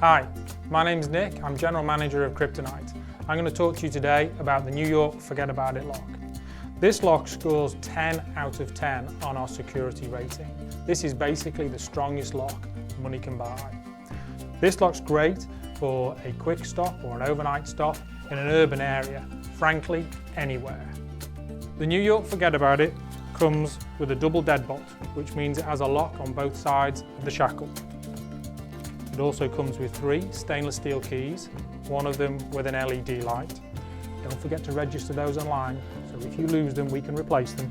Hi, my name's Nick. I'm General Manager of Kryptonite. I'm going to talk to you today about the New York Forget-About-It lock. This lock scores 10 out of 10 on our security rating. This is basically the strongest lock money can buy. This lock's great for a quick stop or an overnight stop in an urban area, frankly, anywhere. The New York Forget-About-It comes with a double deadbolt, which means it has a lock on both sides of the shackle. It also comes with 3 stainless steel keys, one of them with an LED light. Don't forget to register those online, so if you lose them, we can replace them.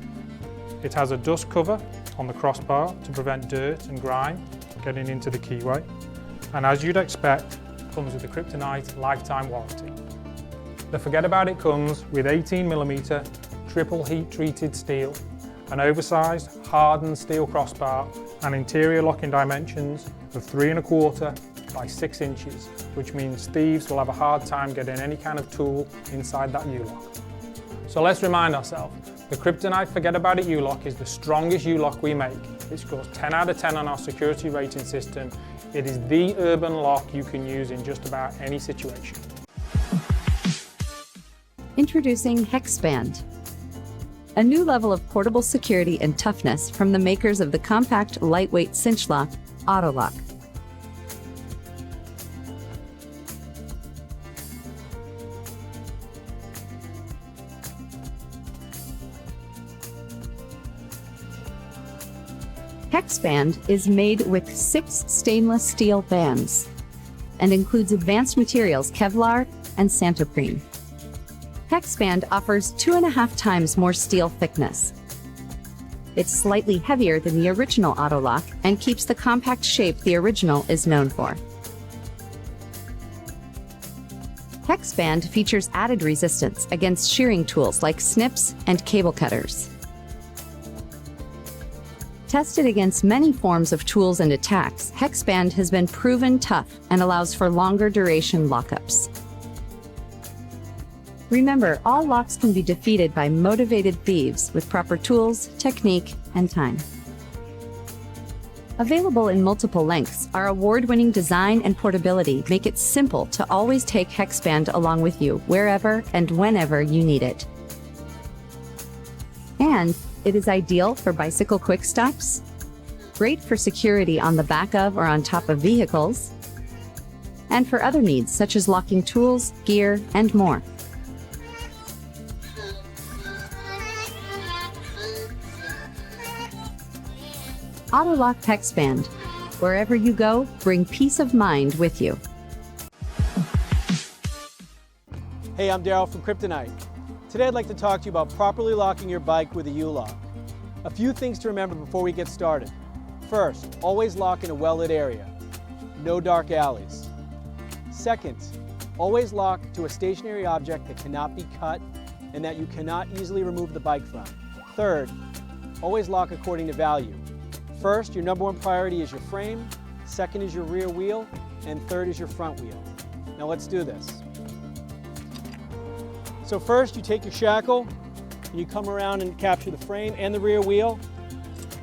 It has a dust cover on the crossbar to prevent dirt and grime getting into the keyway. And as you'd expect, it comes with a Kryptonite lifetime warranty. The Forget-About-It comes with 18mm triple heat treated steel, an oversized hardened steel crossbar and interior locking dimensions of 3¼ by 6 inches, which means thieves will have a hard time getting any kind of tool inside that U-lock. So let's remind ourselves, the Kryptonite Forget-About-It U-lock is the strongest U-lock we make. It scores 10 out of 10 on our security rating system. It is the urban lock you can use in just about any situation. Introducing HexBand, a new level of portable security and toughness from the makers of the compact, lightweight cinch lock, OTTOLOCK. HexBand is made with 6 stainless steel bands and includes advanced materials Kevlar and Santoprene. HexBand offers 2.5 times more steel thickness. It's slightly heavier than the original OTTOLOCK and keeps the compact shape the original is known for. HexBand features added resistance against shearing tools like snips and cable cutters. Tested against many forms of tools and attacks, HexBand has been proven tough and allows for longer duration lockups. Remember, all locks can be defeated by motivated thieves with proper tools, technique, and time. Available in multiple lengths, our award-winning design and portability make it simple to always take HexBand along with you wherever and whenever you need it. And it is ideal for bicycle quick stops, great for security on the back of or on top of vehicles, and for other needs such as locking tools, gear, and more. OTTOLOCK HexBand. Wherever you go, bring peace of mind with you. Hey, I'm Daryl from Kryptonite. Today I'd like to talk to you about properly locking your bike with a U-lock. A few things to remember before we get started. First, always lock in a well-lit area. No dark alleys. Second, always lock to a stationary object that cannot be cut and that you cannot easily remove the bike from. Third, always lock according to value. First, your #1 priority is your frame, second is your rear wheel, and third is your front wheel. Now let's do this. So first you take your shackle, and you come around and capture the frame and the rear wheel,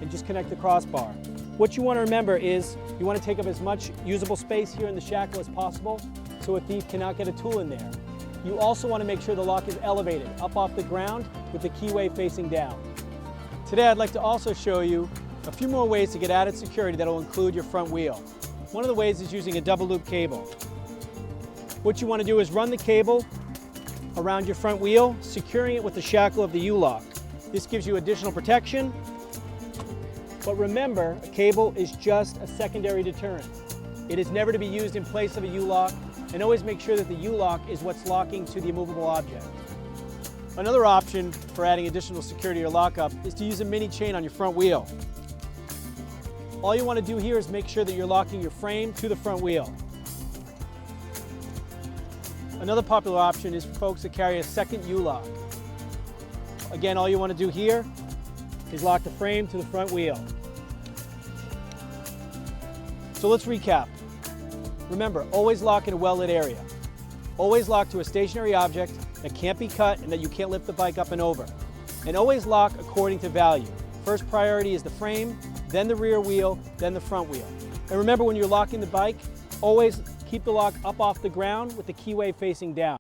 and just connect the crossbar. What you want to remember is you want to take up as much usable space here in the shackle as possible so a thief cannot get a tool in there. You also want to make sure the lock is elevated up off the ground with the keyway facing down. Today I'd like to also show you a few more ways to get added security that will include your front wheel. One of the ways is using a double loop cable. What you want to do is run the cable around your front wheel, securing it with the shackle of the U-lock. This gives you additional protection, but remember, a cable is just a secondary deterrent. It is never to be used in place of a U-lock, and always make sure that the U-lock is what's locking to the immovable object. Another option for adding additional security or lockup is to use a mini chain on your front wheel. All you want to do here is make sure that you're locking your frame to the front wheel. Another popular option is for folks that carry a second U-lock. Again, all you want to do here is lock the frame to the front wheel. So let's recap. Remember, always lock in a well-lit area. Always lock to a stationary object that can't be cut and that you can't lift the bike up and over. And always lock according to value. First priority is the frame, then the rear wheel, then the front wheel. And remember, when you're locking the bike, always Keep the lock up off the ground with the keyway facing down.